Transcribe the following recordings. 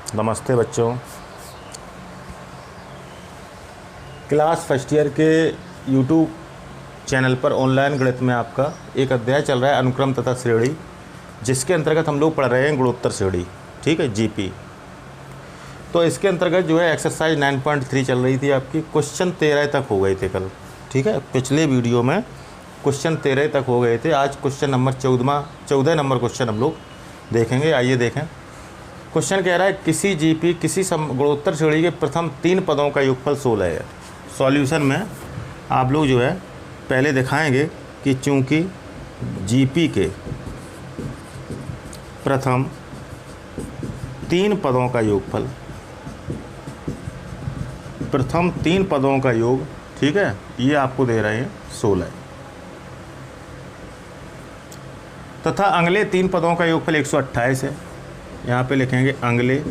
नमस्ते बच्चों। Class first year के यूट्यूब चैनल पर ऑनलाइन गणित में आपका एक अध्याय चल रहा है अनुक्रम तथा श्रेणी, जिसके अंतर्गत हम लोग पढ़ रहे हैं गुणोत्तर श्रेणी। ठीक है, जीपी। तो इसके अंतर्गत जो है एक्सरसाइज 9.3 चल रही थी आपकी। क्वेश्चन 13 तक हो गए थे कल। ठीक है, पिछले वीडियो में क्वेश्चन 13 तक हो गए थे। आज क्वेश्चन नंबर 14 नंबर क्वेश्चन हम लोग देखेंगे। आइए देखें। क्वेश्चन कह रहा है किसी जीपी किसी गुणोत्तर श्रेणी के प्रथम 3 पदों का योगफल 16 है। सॉल्यूशन में आप लोग जो है पहले दिखाएंगे कि चूंकि जीपी के प्रथम 3 पदों का योगफल, प्रथम 3 पदों का योग, ठीक है, ये आपको दे रहे हैं 16 तथा अगले 3 पदों का योगफल 128 है। यहाँ पे लिखेंगे अगले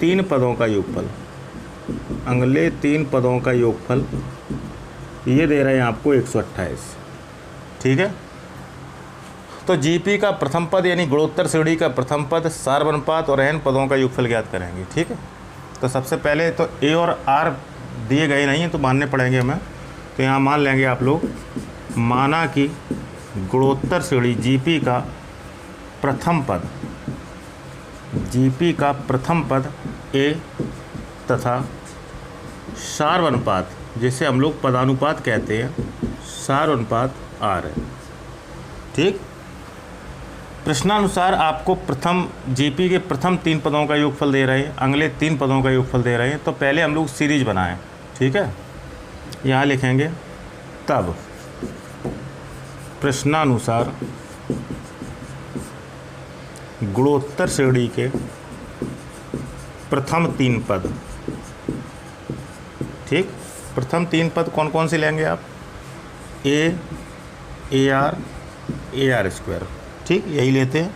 3 पदों का योगफल, अगले 3 पदों का योगफल ये दे रहे हैं आपको 128। ठीक है, तो जीपी का प्रथम पद यानी गुणोत्तर श्रेणी का प्रथम पद, सार अनुपात और n पदों का योगफल ज्ञात करेंगे। ठीक है, तो सबसे पहले तो a और r दिए गए नहीं हैं तो मानने पड़ेंगे हमें। तो यहाँ मान लेंगे आप लोग, माना कि गुणोत्तर श्रेणी जीपी का प्रथम पद, जीपी का प्रथम पद a तथा सार अनुपात, जिसे हम लोग पदानुपात कहते हैं, सार अनुपात r है। ठीक, प्रश्नानुसार आपको प्रथम जीपी के प्रथम 3 पदों का योगफल दे रहे हैं, अगले 3 पदों का योगफल दे रहे हैं। तो पहले हम लोग सीरीज बनाएं। ठीक है, यहाँ लिखेंगे तब प्रश्नानुसार गुणोत्तर श्रेणी के प्रथम 3 पद। ठीक, प्रथम 3 पद कौन कौन से लेंगे आप? A R square. ठीक, यही लेते हैं।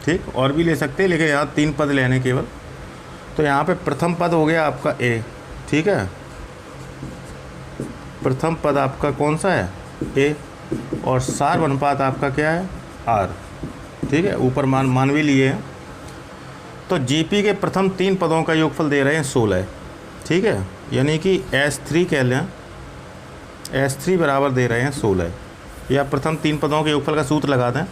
ठीक, और भी ले सकते हैं लेकिन यहाँ 3 पद लेने केवल। तो यहाँ पे प्रथम पद हो गया आपका ए। ठीक है, प्रथम पद आपका कौन सा है? ए, और सार अनुपात आपका क्या है? आर। ठीक है, ऊपर मान भी लिए हैं। तो जीपी के प्रथम 3 पदों का योगफल दे रहे हैं 16। ठीक है, यानी कि S3 कह लें, S3 बराबर दे रहे हैं 16। या प्रथम 3 पदों के योगफल का सूत्र लगा दें,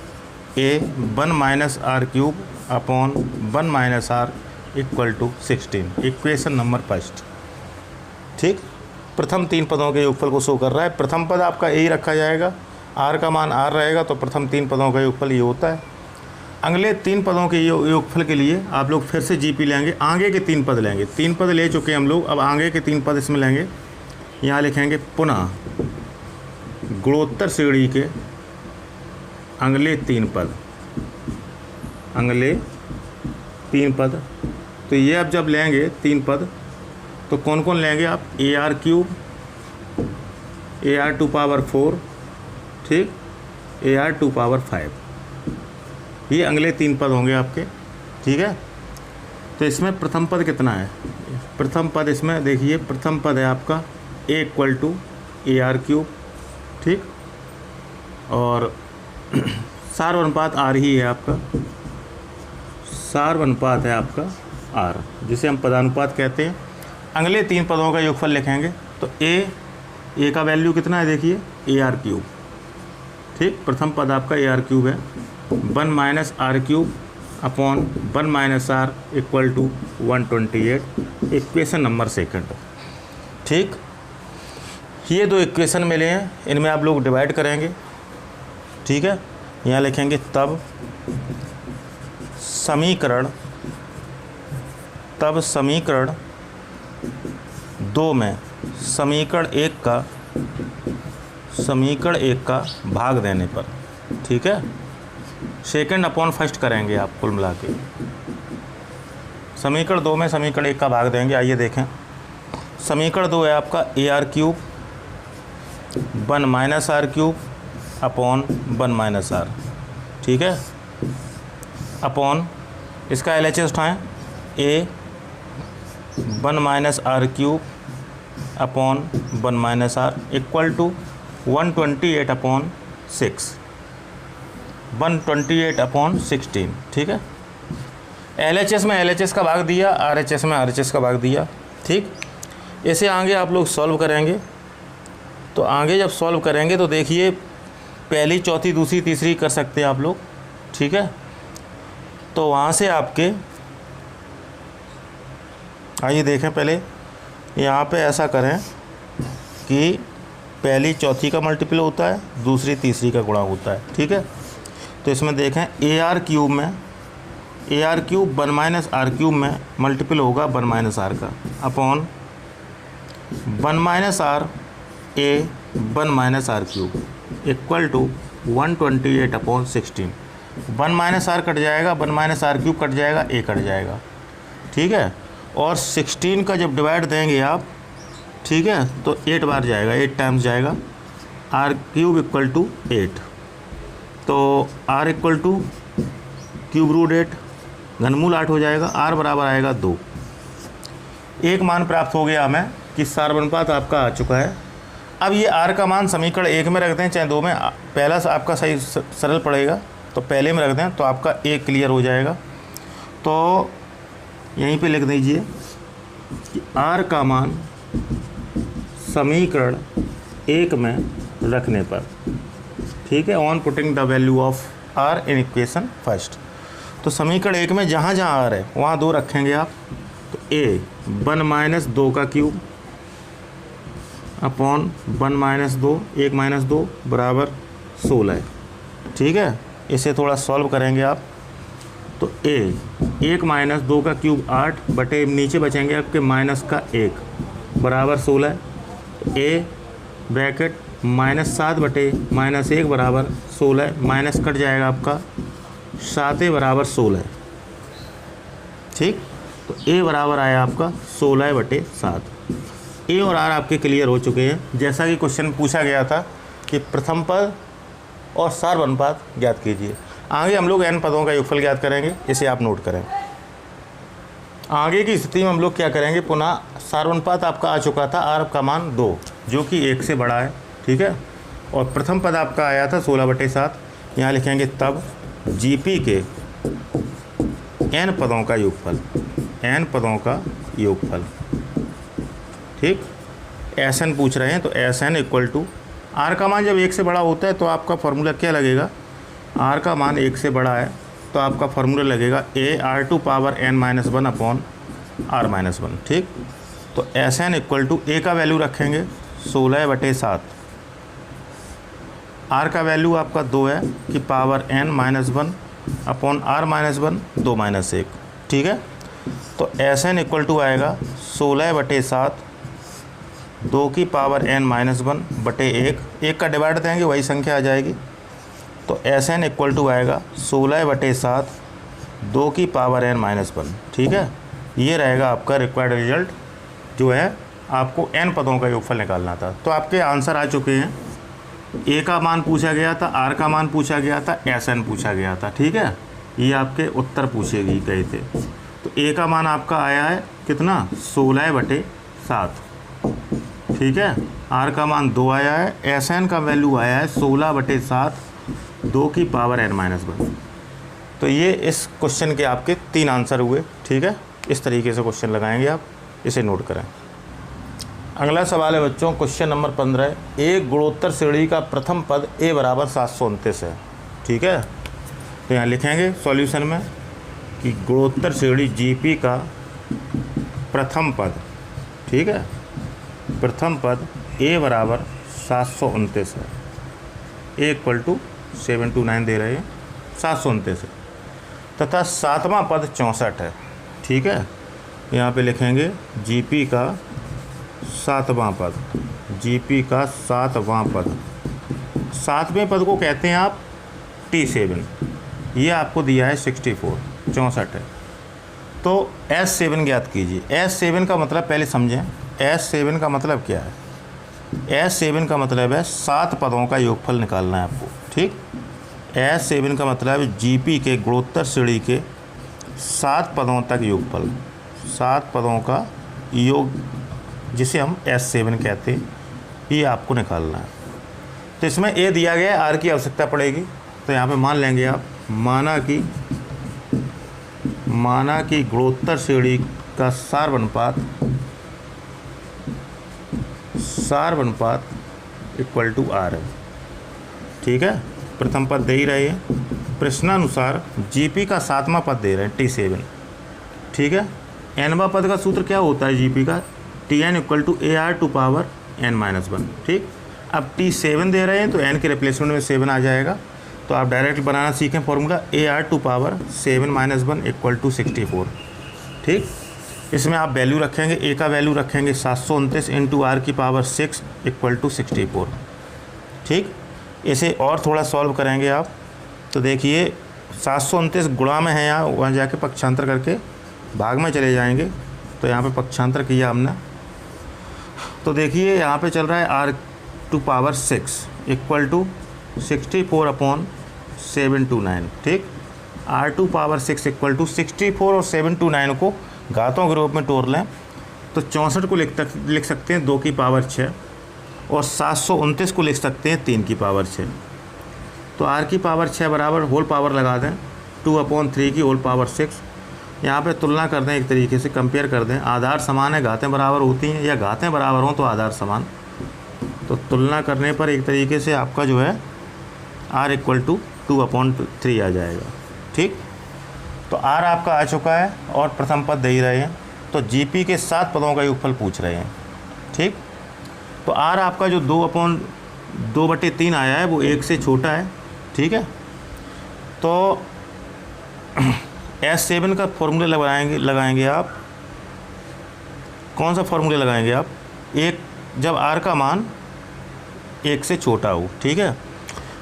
A 1 - r cube upon 1 - r equal to 16। Equation number first. ठीक, प्रथम 3 पदों के योगफल को शो कर रहा है। प्रथम पद आपका ए ही रखा जाएगा, r का मान r रहेगा, तो प्रथम 3 पदों का योगफल ये होता है। अगले 3 पदों के योगफल के लिए आप लोग फिर से जीपी लेंगे, आगे के 3 पद लेंगे। 3 पद ले चुके हैं हम लोग, अब आगे के 3 पद इसमें लेंगे। यहाँ लिखेंगे पुनः गुणोत्तर श्रेणी के अगले 3 पद, अगले 3 पद। तो ये अब जब लेंगे 3 पद तो कौन कौन लेंगे आप? A R cube, AR to power 4, ठीक, AR टू पावर 5। ये अगले 3 पद होंगे आपके। ठीक है, तो इसमें प्रथम पद कितना है? प्रथम पद इसमें देखिए, प्रथम पद है आपका A equal to AR cube. ठीक, और सार अनुपात R ही है आपका, सार अनुपात है आपका R, जिसे हम पदानुपात कहते हैं। अगले 3 पदों का योगफल लिखेंगे तो A का वैल्यू कितना है? देखिए AR क्यूब। ठीक, प्रथम पद आपका AR क्यूब है, 1 - r cube upon 1 - r equal to 128। Equation number second. ठीक, ये 2 इक्वेशन मिले हैं, इनमें आप लोग डिवाइड करेंगे। ठीक है, यहाँ लिखेंगे तब समीकरण 2 में समीकरण 1 का भाग देने पर। ठीक है, सेकंड अपॉन फर्स्ट करेंगे आप कुल मिला के। समीकरण 2 में समीकरण 1 का भाग देंगे। आइए देखें, समीकरण 2 है आपका AR cube 1 - r cube upon 1 - r। ठीक है, अपॉन इसका LHS उठाएँ, A 1 - r cube upon 1 - r equal to 128 upon 6, 128 upon 16। ठीक है, LHS में LHS का भाग दिया, RHS में RHS का भाग दिया। ठीक, इसे आगे आप लोग सॉल्व करेंगे। तो आगे जब सॉल्व करेंगे तो देखिए पहली, चौथी, दूसरी, तीसरी कर सकते हैं आप लोग। ठीक है, तो वहाँ से आपके आइए देखें, पहले यहाँ पे ऐसा करें कि पहली चौथी का मल्टीपल होता है, दूसरी तीसरी का गुणा होता है। ठीक है, तो इसमें देखें AR क्यूब में AR cube 1 minus R cube में मल्टीपल होगा 1 माइनस आर का upon 1 minus R A 1 minus R cube equal to 128 upon 16। 1 minus R cut जाएगा, 1 माइनस आर क्यूब कट जाएगा, A कट जाएगा। ठीक है, और 16 का जब डिवाइड देंगे आप, ठीक है, तो 8 बार जाएगा, 8 टाइम्स जाएगा। आर क्यूब इक्वल टू 8, तो R equal to cube root 8, घनमूल 8 हो जाएगा। R बराबर आएगा 2। एक मान प्राप्त हो गया हमें कि सार अनुपात आपका आ चुका है। अब ये R का मान समीकरण 1 में रख दें चाहे 2 में, पहला आपका सही सरल पड़ेगा तो पहले में रख दें तो आपका 1 क्लियर हो जाएगा। तो यहीं पे लिख दीजिए कि R का मान समीकरण 1 में रखने पर, ठीक है, on putting the value of R in equation first. तो समीकरण 1 में जहाँ जहाँ R है वहाँ 2 रखेंगे आप। तो A 1 माइनस 2 का क्यूब अपॉन 1 माइनस 2, 1 माइनस 2 बराबर 16 है। ठीक है, इसे थोड़ा सॉल्व करेंगे आप। तो A 1 माइनस 2 का क्यूब 8 बटे नीचे बचेंगे आपके माइनस का 1 बराबर 16 है। तो A ब्रैकेट माइनस 7 बटे माइनस 1 बराबर 16 है, माइनस कट जाएगा आपका 7 बराबर 16। ठीक, तो A बराबर आया आपका 16 बटे 7। A और R आपके क्लियर हो चुके हैं। जैसा कि क्वेश्चन पूछा गया था कि प्रथम पद और सार अनुपात ज्ञात कीजिए। आगे हम लोग n पदों का योगफल ज्ञात करेंगे, इसे आप नोट करें। आगे की स्थिति में हम लोग क्या करेंगे, पुनः सार अनुपात आपका आ चुका था, R का मान 2 जो कि 1 से बड़ा है। ठीक है, और प्रथम पद आपका आया था 16 बटे 7। यहाँ लिखेंगे तब GP के n पदों का योगफल, n पदों का योगफल। ठीक, SN पूछ रहे हैं तो SN इक्वल टू R का मान जब 1 से बड़ा होता है तो आपका फॉर्मूला क्या लगेगा, R का मान 1 से बड़ा है तो आपका फॉर्मूला लगेगा AR2 power n minus 1 upon R minus 1। ठीक, तो SN इक्वल टू A का वैल्यू रखेंगे 16 बटे 7, R का वैल्यू आपका 2 है कि power n minus 1 upon R minus 1 2 minus 1। ठीक है, तो SN इक्वल टू आएगा 16 बटे 7 2 की पावर n माइनस 1 बटे 1 का डिवाइड देंगे वही संख्या आ जाएगी। तो SN इक्वल टू आएगा 16 बटे 7 2 की पावर n माइनस 1। ठीक है, ये रहेगा आपका रिक्वायर्ड रिजल्ट जो है, आपको n पदों का योगफल निकालना था। तो आपके आंसर आ चुके हैं। A का मान पूछा गया था, R का मान पूछा गया था, SN पूछा गया था। ठीक है, ये आपके उत्तर पूछे गए थे। तो A का मान आपका आया है कितना, 16 बटे 7। ठीक है, R का मान 2 आया है, SN का वैल्यू आया है 16 बटे 7 2 की पावर n माइनस 1। तो ये इस क्वेश्चन के आपके 3 आंसर हुए। ठीक है, इस तरीके से क्वेश्चन लगाएंगे आप, इसे नोट करें। अगला सवाल है बच्चों, क्वेश्चन नंबर 15 है। एक गुणोत्तर श्रेणी का प्रथम पद A बराबर 729 है। ठीक है, तो यहाँ लिखेंगे सॉल्यूशन में कि गुणोत्तर श्रेणी GP का प्रथम पद, ठीक है, प्रथम पद A बराबर 729 है। A इक्वल टू 729 दे रहे हैं, 729 है, तथा सातवां पद 64 है। ठीक है, यहाँ पे लिखेंगे GP का सातवां पद, GP का सातवां पद, सातवें पद को कहते हैं आप T7। ये आपको दिया है 64, 64 है। तो S7 ज्ञात कीजिए। S7 का मतलब पहले समझें, S7 का मतलब क्या है। S7 का मतलब है 7 पदों का योगफल निकालना है आपको। ठीक, S7 का मतलब है GP के गुणोत्तर श्रेणी के 7 पदों तक योगफल, 7 पदों का योग, जिसे हम S7 कहते हैं, ये आपको निकालना है। तो इसमें A दिया गया है, R की आवश्यकता पड़ेगी। तो यहाँ पे मान लेंगे आप, माना कि माना कि गुणोत्तर श्रेणी का सार अनुपात इक्वल टू आर है। ठीक है, प्रथम पद दे ही रहे हैं। प्रश्नानुसार जीपी का 7वां पद दे रहे हैं T7। ठीक है, nवां पद का सूत्र क्या होता है जीपी का? Tn equal to AR to power n-1। ठीक, अब T7 दे रहे हैं तो n के रिप्लेसमेंट में 7 आ जाएगा, तो आप डायरेक्ट बनाना सीखें formula AR to power 7-1 equal to 64। ठीक, इसमें आप वैल्यू रखेंगे, ए का वैल्यू रखेंगे 729 इंटू आर की पावर 6 इक्वल टू 64। ठीक, इसे और थोड़ा सॉल्व करेंगे आप, तो देखिए 729 गुणा में है, यहाँ वहाँ जाके पक्षांतर करके भाग में चले जाएंगे, तो यहाँ पे पक्षांतर किया हमने, तो देखिए यहाँ पे चल रहा है R to power 6 equal to 64/729। ठीक, R to power 6 equal to 64 और 729 को घातों के रूप में तोड़ लें तो 64 को लिख सकते हैं 2 की पावर 6 और 729 को लिख सकते हैं 3 की पावर 6। तो आर की पावर 6 बराबर होल पावर लगा दें 2/3 की होल पावर 6। यहाँ पे तुलना कर दें, एक तरीके से कंपेयर कर दें, आधार समान है घातें बराबर होती हैं, या घातें बराबर हों तो आधार समान, तो तुलना करने पर एक तरीके से आपका जो है आर इक्वल टू 2/3 आ जाएगा। ठीक, तो आर आपका आ चुका है और प्रथम पद दे ही रहे हैं, तो जीपी के 7 पदों का योगफल पूछ रहे हैं। ठीक, तो आर आपका जो 2/3 आया है वो 1 से छोटा है। ठीक है, तो S7 का फॉर्मूला लगाएंगे आप। कौन सा फॉर्मूला लगाएंगे आप? एक, जब आर का मान 1 से छोटा हो। ठीक है,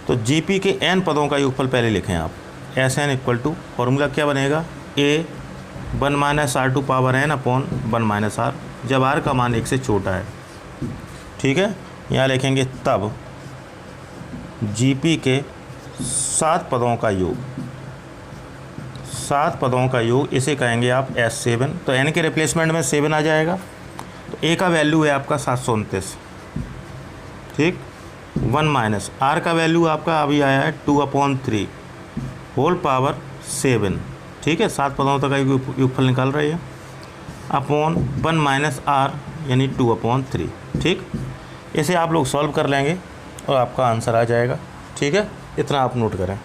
तो जीपी के n पदों का योगफल पहले लिखें आप। Sn इक्वल टू फॉर्मूला क्या बनेगा? A 1 - R to power n/1 - R, जब R का मान 1 से छोटा है। ठीक है, यहाँ लिखेंगे तब जीपी के 7 पदों का योग, 7 पदों का योग, इसे कहेंगे आप S7। तो n के रिप्लेसमेंट में 7 आ जाएगा, तो a का वैल्यू है आपका 729। ठीक, 1 - R का वैल्यू आपका अभी आया है 2/3 होल पावर 7। ठीक है, 7 पदों तक का योगफल निकाल रहे हैं, अपॉन 1 - R यानी 2/3। ठीक, इसे आप लोग सॉल्व कर लेंगे और आपका आंसर आ जाएगा। ठीक है, इतना आप नोट करें,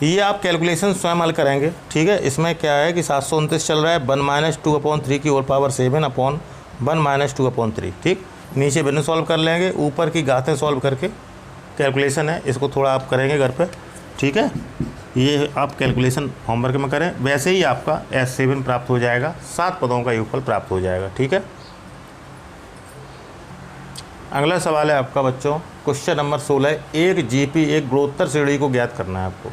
ये आप कैलकुलेशन स्वयं हल करेंगे। ठीक है, इसमें क्या है कि 729 चल रहा है 1 - 2/3 की होल पावर 7 अपॉन 1 - 2/3। ठीक, नीचे भिन्न सॉल्व कर लेंगे, ऊपर की घातें सॉल्व करके कैलकुलेशन है, इसको थोड़ा आप करेंगे घर पे। ठीक है, ये आप कैलकुलेशन होमवर्क में करें, वैसे ही आपका S7 प्राप्त हो जाएगा, 7 पदों का योगफल प्राप्त हो जाएगा। ठीक है, अगला सवाल है आपका बच्चों, क्वेश्चन नंबर 16। एक जीपी एक गुणोत्तर श्रेणी को ज्ञात करना है आपको,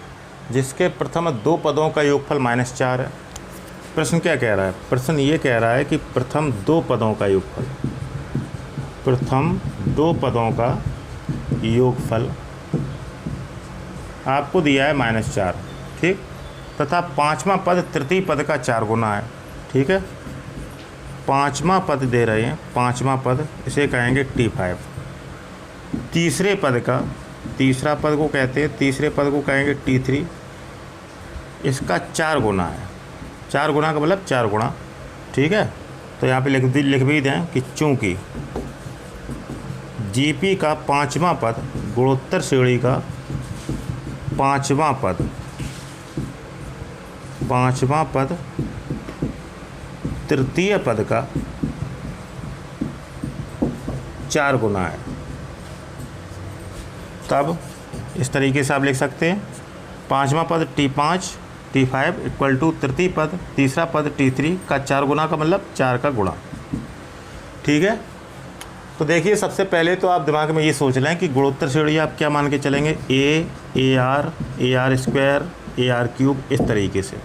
जिसके प्रथम 2 पदों का योगफल -4 है। प्रश्न क्या कह रहा है? प्रश्न ये कह रहा है कि प्रथम 2 पदों का योगफल, प्रथम 2 पदों का योगफल आपको दिया है -4। ठीक, तथा 5वां पद तृतीय पद का 4 गुना है। ठीक है, 5वां पद दे रहे हैं, 5वां पद, इसे कहेंगे T5। तीसरे पद का, तीसरा पद को कहते हैं, तीसरे पद को कहेंगे T3, इसका 4 गुना है। 4 गुना का मतलब 4 गुना। ठीक है, तो यहाँ पे लिख भी दें कि चूँकि जीपी का 5वां पद गुणोत्तर श्रेणी का 5वां पद तृतीय पद का 4 गुना है, तब इस तरीके से आप लिख सकते हैं 5वां पद T5 T5 इक्वल टू तृतीय पद तीसरा पद T3 का 4 गुना का मतलब 4 का गुणा। ठीक है, तो देखिए सबसे पहले तो आप दिमाग में ये सोच लें कि गुणोत्तर श्रेणी आप क्या मान के चलेंगे, AR स्क्वायर AR3 इस तरीके से।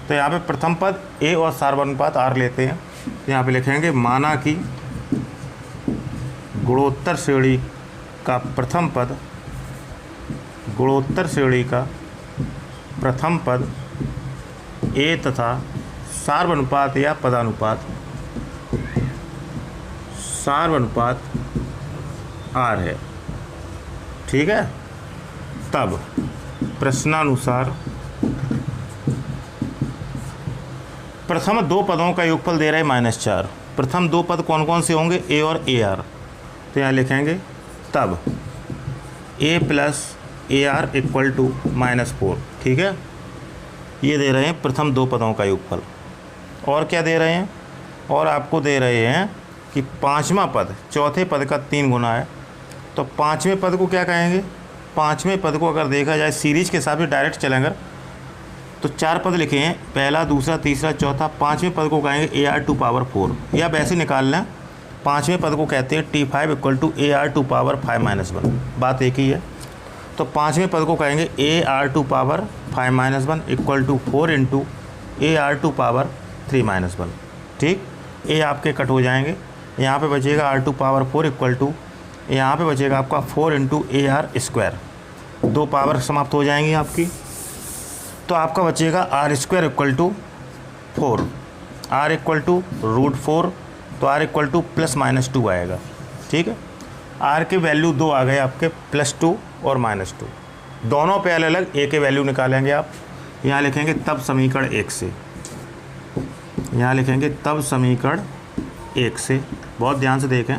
तो यहाँ पे प्रथम पद A और सार अनुपात R लेते हैं, यहाँ पे लिखेंगे माना कि गुणोत्तर श्रेणी का प्रथम पद, गुणोत्तर श्रेणी का प्रथम पद A तथा सार्वनुपात या पदानुपात सार्वनुपात R है। ठीक है, तब प्रश्नानुसार प्रथम दो पदों का योगफल दे रहे हैं -4। प्रथम दो पद कौन कौन से होंगे, ए और ए आर। तो यहाँ लिखेंगे तब A plus A R equal to -4। ठीक है, ये दे रहे हैं प्रथम दो पदों का योगफल। और क्या दे रहे हैं, और आपको दे रहे हैं कि पाँचवा पद चौथे पद का 3 गुना है। तो पाँचवें पद को क्या कहेंगे, पाँचवें पद को अगर देखा जाए सीरीज के हिसाब से डायरेक्ट चलेंगे तो 4 पद लिखे हैं, पहला, दूसरा, तीसरा, चौथा। पाँचवें पद को कहेंगे ए आर टू पावर 4, या वैसे निकाल लें। पाँचवें पद को कहते हैं T5 equal to A R to power 5-1। बात एक ही है। तो पाँचवें पद को कहेंगे A R to power 5-1 equal to 4 into A R to power 3-1। ठीक, ए आपके कट हो जाएंगे, यहाँ पे बचेगा R to power 4 equal to, यहाँ पे बचेगा आपका 4 इंटू ए आर स्क्वायर। दो पावर समाप्त हो जाएंगी आपकी, तो आपका बचेगा R square equal to 4, R equal to √4, तो आर इक्वल टू +-2 आएगा। ठीक है, आर के वैल्यू 2 आ गए आपके, +2 और -2। दोनों पे अलग अलग ए के वैल्यू निकालेंगे आप। यहाँ लिखेंगे तब समीकरण 1 से, यहाँ लिखेंगे तब समीकरण 1 से। बहुत ध्यान से देखें,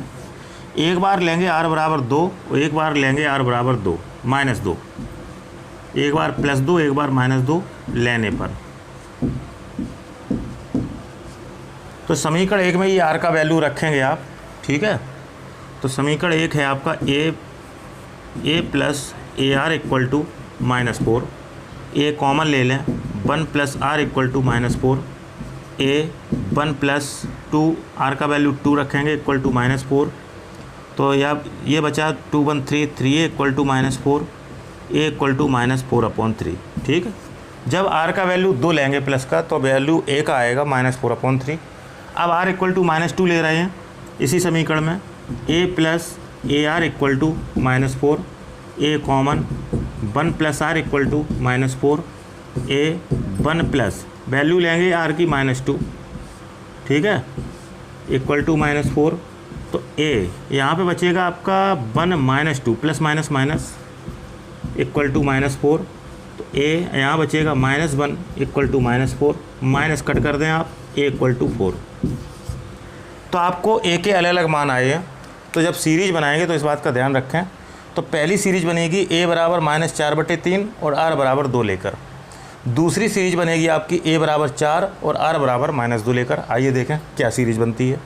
एक बार लेंगे r बराबर 2, एक बार लेंगे r बराबर 2 -2, एक बार +2, एक बार -2 लेने पर। तो समीकरण 1 में ये r का वैल्यू रखेंगे आप। ठीक है, तो समीकरण 1 है आपका a plus A R equal to -4। A common ले लें, 1 + r equal to -4। A 1 + 2, r का वैल्यू 2 रखेंगे इक्वल टू -4। तो ये बचा 2 1 3, 3a equal to -4, a equal to -4/3। ठीक है, जब r का वैल्यू 2 लेंगे प्लस का, तो वैल्यू a का आएगा -4/3। अब r इक्वल टू -2 ले रहे हैं इसी समीकरण में, a plus A R equal to -4, a common 1 + r equal to -4, a 1 plus value लेंगे r की -2। ठीक है, इक्वल टू -4, तो a यहाँ पे बचेगा आपका 1 - 2 +- इक्वल टू -4, तो a यहाँ बचेगा -1 इक्वल टू -4, माइनस कट कर दें आप, a इक्वल टू 4। तो आपको a के अलग अलग मान आए हैं। तो जब सीरीज बनाएंगे तो इस बात का ध्यान रखें। तो पहली सीरीज बनेगी a बराबर -4/3 और r बराबर 2 लेकर। दूसरी सीरीज बनेगी आपकी a बराबर 4 और r बराबर -2 लेकर। आइए देखें क्या सीरीज बनती है।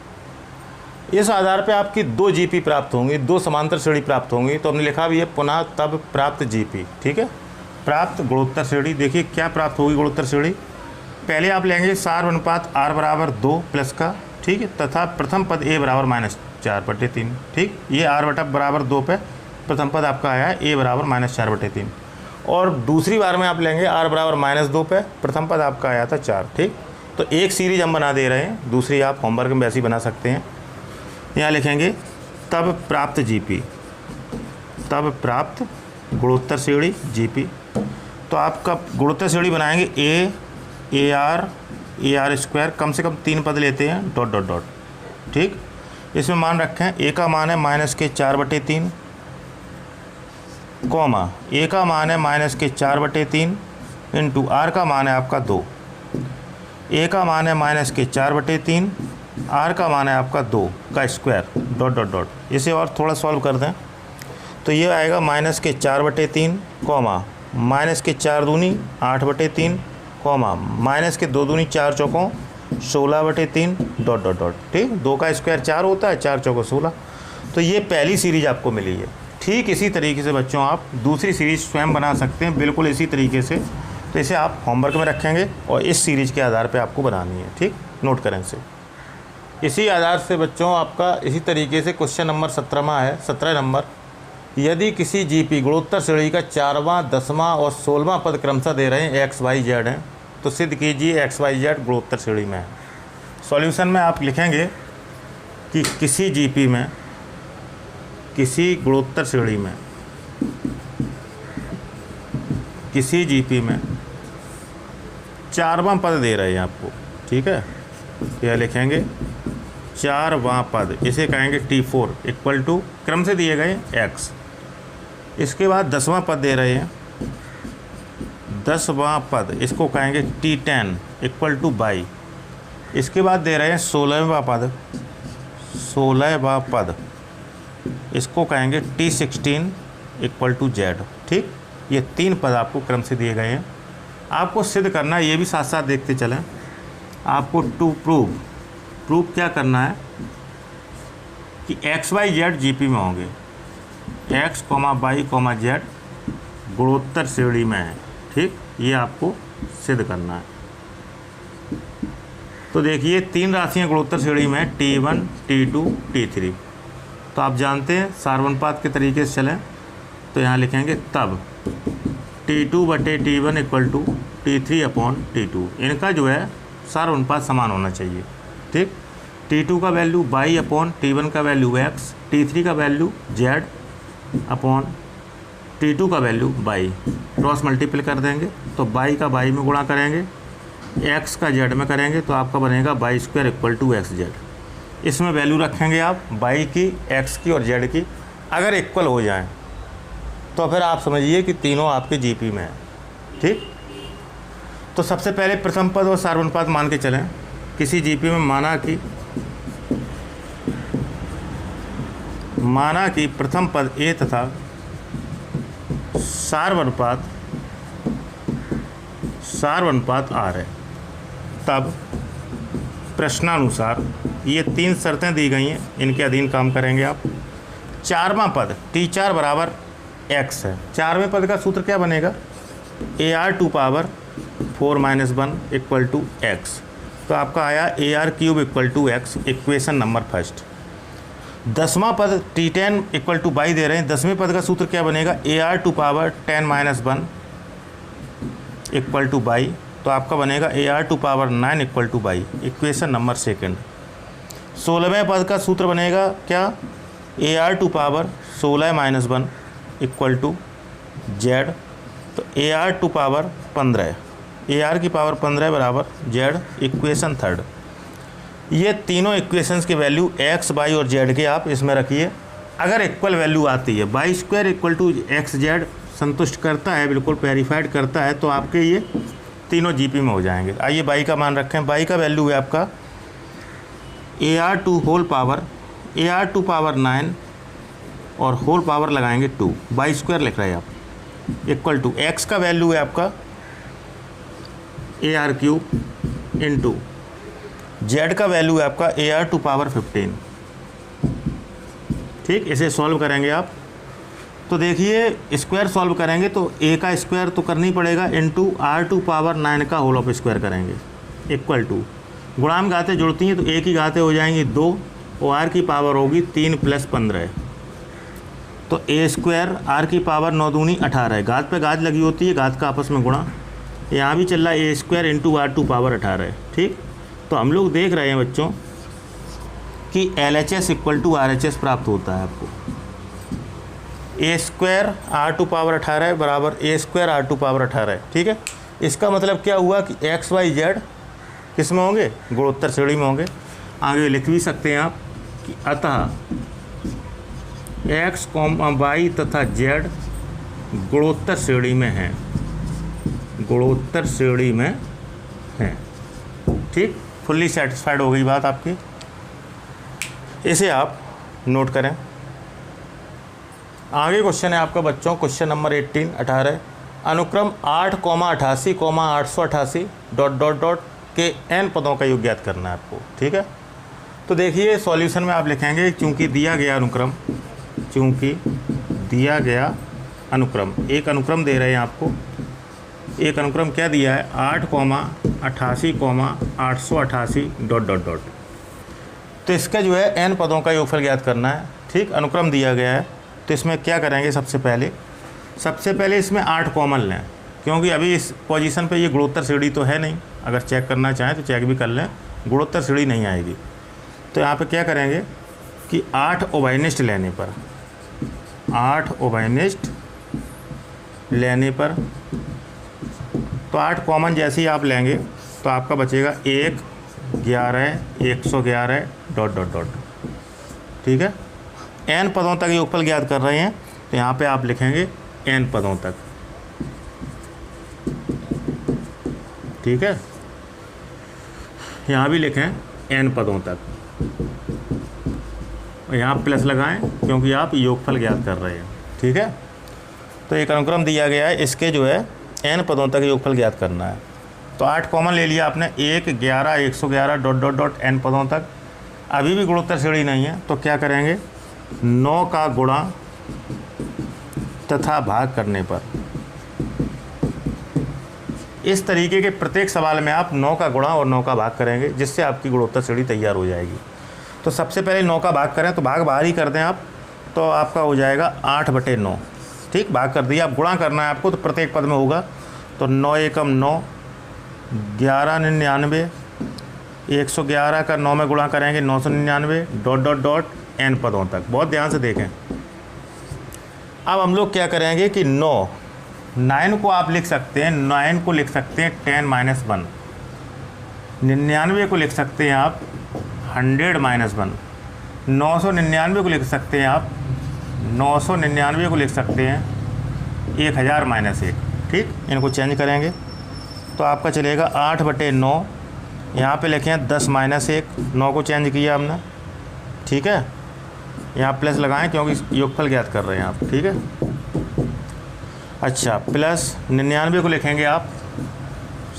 इस आधार पे आपकी 2 जीपी प्राप्त होंगी, 2 समांतर श्रेणी प्राप्त होंगी। तो हमने लिखा भी है पुनः तब प्राप्त जीपी। ठीक है, प्राप्त गुणोत्तर श्रेणी। देखिए क्या प्राप्त होगी गुणोत्तर श्रेणी। पहले आप लेंगे सार अनुपात r बराबर 2 प्लस का, ठीक है, तथा प्रथम पद a बराबर -4/3। ठीक, ये r बराबर 2 पे प्रथम पद आपका आया है a बराबर -4/3। और दूसरी बार में आप लेंगे r बराबर -2 पे प्रथम पद आपका आया था 4। ठीक, तो एक सीरीज हम बना दे रहे हैं, दूसरी आप होमवर्क में वैसे ही बना सकते हैं। यहाँ लिखेंगे तब प्राप्त जीपी, तब प्राप्त गुणोत्तर श्रेणी जीपी। तो आपका गुणोत्तर श्रेणी बनाएंगे ए आर स्क्वायर, कम से कम 3 पद लेते हैं, डॉट डॉट डॉट। ठीक, इसमें मान रखें a का मान है -4/3, कॉमा a का मान है -4/3 इंटू r का मान है आपका 2। a का मान है -4/3, r का मान है आपका 2 का स्क्वायर, डॉट डॉट डॉट। इसे और थोड़ा सॉल्व कर दें तो ये आएगा -4/3, कॉमा -4 दूनी 8/3, कॉमा -2 दूनी 4 चौकों 16/3, डॉट डॉट डॉट। ठीक, 2 का स्क्वायर 4 होता है, 4 चौकों 16। तो ये पहली सीरीज आपको मिली है। ठीक इसी तरीके से बच्चों आप दूसरी सीरीज स्वयं बना सकते हैं, बिल्कुल इसी तरीके से। तो इसे आप होमवर्क में रखेंगे और इस सीरीज के आधार पे आपको बनानी है। ठीक, नोट करें इसे। इसी आधार से बच्चों आपका इसी तरीके से क्वेश्चन नंबर 17वां है, 17 नंबर। यदि किसी जीपी गुणोत्तर श्रेणी का 4वां, 10वां और 16वां पद क्रमशः दे रहे हैं x, y, z हैं, तो सिद्ध कीजिए x, y, z गुणोत्तर श्रेणी में है। सॉल्यूशन में आप लिखेंगे कि किसी जीपी में, किसी गुणोत्तर श्रेणी में, किसी जीपी में 4वां पद दे रहे हैं आपको। ठीक है, यह लिखेंगे 4वां पद, इसे कहेंगे T4 इक्वल टू क्रम से दिए गए x। इसके बाद 10वां पद दे रहे हैं, 10वां पद इसको कहेंगे T10 इक्वल टू y। इसके बाद दे रहे हैं 16वां पद, 16वां पद, इसको कहेंगे T16 इक्वल टू Z। ठीक, ये 3 पद आपको क्रम से दिए गए हैं, आपको सिद्ध करना है। ये भी साथ साथ देखते चलें। आपको टू प्रूव क्या करना है कि एक्स वाई जेड जीपी में होंगे, X comma Y comma Z गुणोत्तर श्रेणी में है। ठीक, ये आपको सिद्ध करना है। तो देखिए 3 राशियाँ गुणोत्तर श्रेणी में है, T1 T2 T3। तो आप जानते हैं सारवनुपात के तरीके से चलें तो यहाँ लिखेंगे तब T2/T1 इक्वल टू T3/T2। इनका जो है सारवनुपात समान होना चाहिए। ठीक, T2 का वैल्यू y/T1 का वैल्यू x, T3 का वैल्यू z/T2 का वैल्यू y, क्रॉस मल्टीपल कर देंगे तो y का y में गुणा करेंगे, x का z में करेंगे तो आपका बनेगा y² इक्वल टू xz। इसमें वैल्यू रखेंगे आप y की, x की और z की। अगर इक्वल हो जाएं तो फिर आप समझिए कि तीनों आपके जीपी में है। ठीक, तो सबसे पहले प्रथम पद और सारवनुपात मान के चलें। किसी जीपी में माना कि प्रथम पद ए तथा सारवनुपात आर है, तब प्रश्नानुसार ये 3 शर्तें दी गई हैं, इनके अधीन काम करेंगे आप। 4वां पद T4 बराबर x है। 4वें पद का सूत्र क्या बनेगा, AR⁴ - 1 इक्वल टू x। तो आपका आया AR³ equal to x, equation number first. 10वां पद T10 इक्वल टू y दे रहे हैं। 10वें पद का सूत्र क्या बनेगा, AR⁻10 - 1 इक्वल टू y। तो आपका बनेगा AR⁹ equal to y, equation number second. 16वें पद का सूत्र बनेगा क्या, AR⁴ 1 इक्वल टू z। तो AR⁵15, AR⁵15 बराबर z, इक्वेशन थर्ड। ये तीनों इक्वेशंस के वैल्यू x, y और z के आप इसमें रखिए। अगर इक्वल वैल्यू आती है, y² इक्वल टू xz संतुष्ट करता है, बिल्कुल वेरीफाइड करता है, तो आपके ये तीनों जीपी में हो जाएंगे। आइए y का मान रखें। y का वैल्यू है आपका AR⁴ 9 और होल पावर लगाएंगे 2, y² लिख रहे हैं आप, इक्वल टू x का वैल्यू है आपका AR³ इंटू z का वैल्यू है आपका AR⁵15। ठीक, इसे सॉल्व करेंगे आप तो देखिए स्क्वायर सॉल्व करेंगे तो a का स्क्वायर तो करना ही पड़ेगा, इंटू R⁴ का होल ऑफ स्क्वायर करेंगे, इक्वल टू गुणाम घातें जुड़ती हैं तो a की घातें हो जाएंगी 2 और r की पावर होगी 3 + 15। तो a² r की पावर 9 दूनी 18, घात पे घात लगी होती है, घात का आपस में गुणा। यहाँ भी चल रहा है a² इंटू r⁴ है। ठीक, तो हम लोग देख रहे हैं बच्चों कि LHS इक्वल टू RHS प्राप्त होता है आपको। a² r⁴ बराबर a² r⁴ है। ठीक है, इसका मतलब क्या हुआ कि x, y, z किस में होंगे, गुणोत्तर श्रेणी में होंगे। आगे लिख भी सकते हैं आप कि अतः x, y तथा z गुणोत्तर श्रेणी में हैं, गुणोत्तर श्रेणी में हैं। ठीक, फुल्ली सेटिस्फाइड हो गई बात आपकी। इसे आप नोट करें। आगे क्वेश्चन है आपका बच्चों, क्वेश्चन नंबर 18 अनुक्रम 8,88,888 ... के n पदों का योग ज्ञात करना है आपको। ठीक है, तो देखिए सॉल्यूशन में आप लिखेंगे चूंकि दिया गया अनुक्रम, एक अनुक्रम दे रहे हैं आपको। एक अनुक्रम क्या दिया है, 8,88,888 ... तो इसका जो है n पदों का योगफल ज्ञात करना है। ठीक, अनुक्रम दिया गया है तो इसमें क्या करेंगे, सबसे पहले इसमें 8 कॉमन लें, क्योंकि अभी इस पोजीशन पे ये गुणोत्तर श्रेणी तो है नहीं। अगर चेक करना चाहें तो चेक भी कर लें, गुणोत्तर श्रेणी नहीं आएगी। तो यहाँ पे क्या करेंगे कि 8 ओबाइनिस्ट लेने पर, 8 ओबाइनिस्ट लेने पर तो 8 कॉमन जैसे ही आप लेंगे तो आपका बचेगा 1, 11, 111 ... ठीक है, n पदों तक योगफल ज्ञात कर रहे हैं तो यहाँ पे आप लिखेंगे n पदों तक। ठीक है, यहाँ भी लिखें n पदों तक, और यहाँ प्लस लगाएं क्योंकि आप योगफल ज्ञात कर रहे हैं। ठीक है, तो एक अनुक्रम दिया गया है, इसके जो है n पदों तक योगफल ज्ञात करना है। तो 8 कॉमन ले लिया आपने, 1, 11, 111 डॉट डॉट डॉट n पदों तक। अभी भी गुणोत्तर श्रेणी नहीं है, तो क्या करेंगे, 9 का गुणा तथा भाग करने पर। इस तरीके के प्रत्येक सवाल में आप 9 का गुणा और 9 का भाग करेंगे, जिससे आपकी गुणोत्तर श्रेणी तैयार हो जाएगी। तो सबसे पहले 9 का भाग करें, तो भाग बाहर ही कर दें आप, तो आपका हो जाएगा 8/9। ठीक, भाग कर दिया। अब गुणा करना है आपको, तो प्रत्येक पद में होगा, तो 9 एकम 9, 1199, 111 का 9 में गुणा करेंगे 999 डॉट डॉट डॉट n पदों तक। बहुत ध्यान से देखें। अब हम लोग क्या करेंगे कि 9 को आप लिख सकते हैं, 9 को लिख सकते हैं 10 - 1, 99 को लिख सकते हैं आप 100 - 1, 999 को लिख सकते हैं आप 999 को लिख सकते हैं 1000 - 1। ठीक, इनको चेंज करेंगे तो आपका चलेगा 8/9, यहाँ पे लिखें 10 - 1, 9 को चेंज किया हमने। ठीक है, यहाँ प्लस लगाएं क्योंकि योगफल ज्ञात कर रहे हैं आप। ठीक है, अच्छा, प्लस 99 को लिखेंगे आप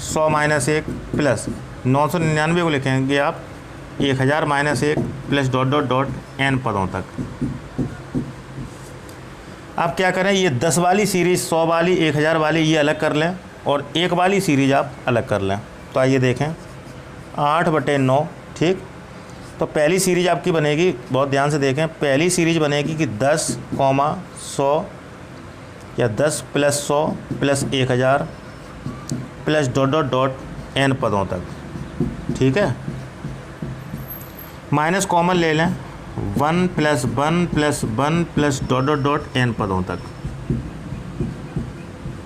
100 - 1 प्लस 999 को लिखेंगे आप 1000 - 1 plus dot dot dot n पदों तक। आप क्या करें, ये 10 वाली सीरीज़, 100 वाली, 1000 वाली ये अलग कर लें और 1 वाली सीरीज आप अलग कर लें। तो आइए देखें, 8/9। ठीक, तो पहली सीरीज आपकी बनेगी, बहुत ध्यान से देखें, पहली सीरीज बनेगी कि 10, 100 या 10 + 100 + 1000 plus dot dot dot n पदों तक। ठीक है, माइनस कॉमन ले लें, 1 + 1 + 1 plus dot dot dot n पदों तक।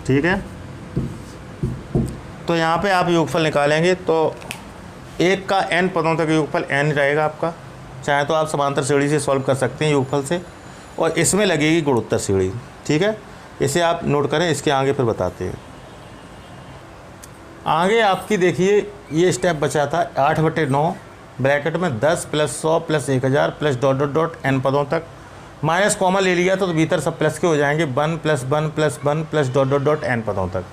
ठीक है, तो यहाँ पे आप योगफल निकालेंगे तो 1 का n पदों तक योगफल n रहेगा आपका। चाहे तो आप समांतर श्रेणी से सॉल्व कर सकते हैं योगफल से, और इसमें लगेगी गुणोत्तर श्रेणी। ठीक है, इसे आप नोट करें, इसके आगे फिर बताते हैं। आगे आपकी देखिए ये स्टेप बचा था 8/9 ब्रैकेट में 10 + 100 + 1000 plus dot dot dot n पदों तक। माइनस कॉमन ले लिया तो भीतर सब प्लस के हो जाएंगे, 1 + 1 + 1 plus dot dot dot n पदों तक।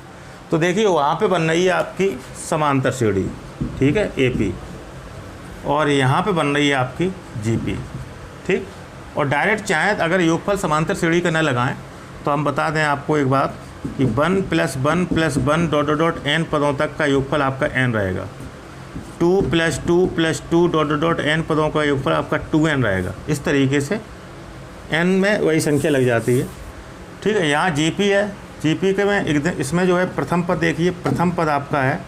तो देखिए वहाँ पे बन रही है आपकी समांतर श्रेणी। ठीक है, AP, और यहाँ पे बन रही है आपकी GP। ठीक, और डायरेक्ट चाहें अगर योगफल समांतर श्रेणी का न लगाएं तो हम बता दें आपको एक बात कि 1 + 1 + 1 डॉट डॉट डॉट n पदों तक का योगफल आपका n रहेगा। 2 + 2 + 2 डॉट डॉट डॉट n पदों का योगफल आपका 2n रहेगा। इस तरीके से n में वही संख्या लग जाती है। ठीक है, यहाँ GP है, GP के में एकदम इसमें जो है प्रथम पद देखिए, प्रथम पद आपका है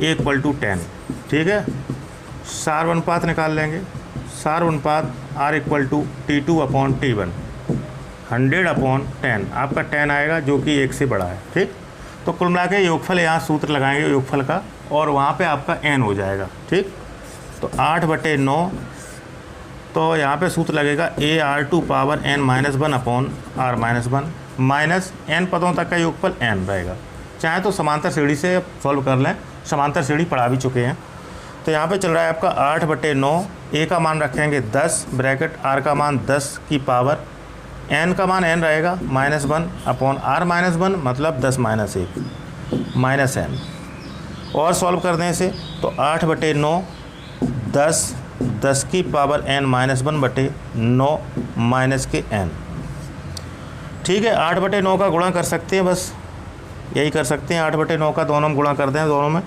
a = 10। ठीक है, सार अनुपात निकाल लेंगे, सार अनुपात R = T2/T1, 100/10 आपका 10 आएगा जो कि 1 से बड़ा है। ठीक, तो कुल मिला के योगफल यहाँ सूत्र लगाएंगे योगफल का, और वहाँ पे आपका n हो जाएगा। ठीक, तो 8/9, तो यहाँ पे सूत्र लगेगा AR2 power n - 1/R - 1 minus n पदों तक का योगफल n रहेगा। चाहे तो समांतर श्रेणी से सॉल्व कर लें, समांतर श्रेणी पढ़ा भी चुके हैं। तो यहाँ पे चल रहा है आपका 8/9, a का मान रखेंगे 10 ब्रैकेट r का मान 10 की पावर, n का मान n रहेगा -1/R - 1 मतलब 10 - 1 -n, और सॉल्व कर दें इसे तो 8/9 10 की पावर n - 1/9 माइनस के n। ठीक है, 8/9 का गुणा कर सकते हैं, बस यही कर सकते हैं। 8/9 का दोनों में गुणा कर दें दोनों में,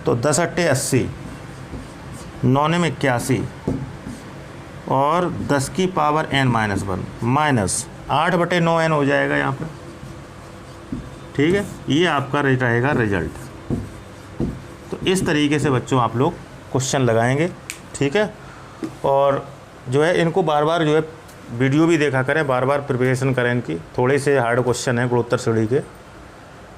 तो 10 × 8 = 80, 9 × 81 और 10 की पावर n - 1 माइनस 8/9n हो जाएगा यहाँ पर। ठीक है, ये आपका रहेगा रिजल्ट। तो इस तरीके से बच्चों आप लोग क्वेश्चन लगाएंगे। ठीक है, और जो है इनको बार बार जो है वीडियो भी देखा करें, बार बार प्रिपरेशन करें इनकी। थोड़े से हार्ड क्वेश्चन हैं गुणोत्तर श्रेणी के,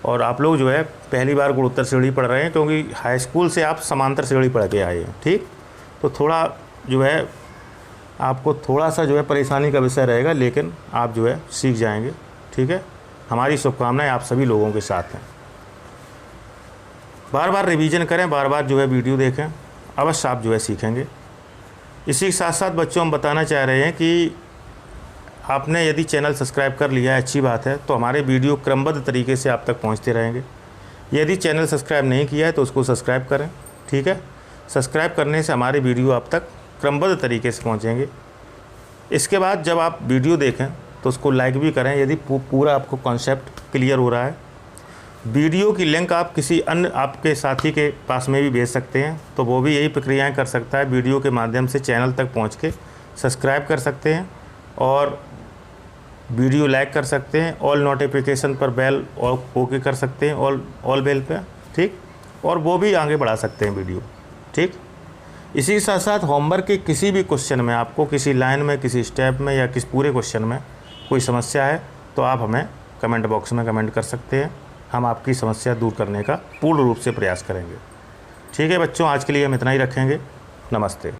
और आप लोग जो है पहली बार गुणोत्तर श्रेणी पढ़ रहे हैं क्योंकि हाई स्कूल से आप समांतर श्रेणी पढ़ के आए हैं। ठीक, तो थोड़ा जो है आपको थोड़ा सा जो है परेशानी का विषय रहेगा, लेकिन आप जो है सीख जाएंगे। ठीक है, हमारी शुभकामनाएं आप सभी लोगों के साथ हैं। बार बार रिवीजन करें, बार बार जो है वीडियो देखें, अवश्य आप जो है सीखेंगे। इसी के साथ साथ बच्चों हम बताना चाह रहे हैं कि आपने यदि चैनल सब्सक्राइब कर लिया है, अच्छी बात है, तो हमारे वीडियो क्रमबद्ध तरीके से आप तक पहुंचते रहेंगे। यदि चैनल सब्सक्राइब नहीं किया है तो उसको सब्सक्राइब करें, ठीक है। सब्सक्राइब करने से हमारे वीडियो आप तक क्रमबद्ध तरीके से पहुंचेंगे। इसके बाद जब आप वीडियो देखें तो उसको लाइक भी करें यदि पूरा आपको कॉन्सेप्ट क्लियर हो रहा है। वीडियो की लिंक आप किसी अन्य आपके साथी के पास में भी भेज सकते हैं, तो वो भी यही प्रक्रियाएं कर सकता है। वीडियो के माध्यम से चैनल तक पहुंच के सब्सक्राइब कर सकते हैं और वीडियो लाइक कर सकते हैं। ऑल नोटिफिकेशन पर बेल और ओके कर सकते हैं, ऑल बेल पे, ठीक। और वो भी आगे बढ़ा सकते हैं वीडियो, ठीक। इसी के साथ साथ होमवर्क के किसी भी क्वेश्चन में आपको किसी लाइन में, किसी स्टेप में या किसी पूरे क्वेश्चन में कोई समस्या है तो आप हमें कमेंट बॉक्स में कमेंट कर सकते हैं। हम आपकी समस्या दूर करने का पूर्ण रूप से प्रयास करेंगे। ठीक है बच्चों, आज के लिए हम इतना ही रखेंगे। नमस्ते।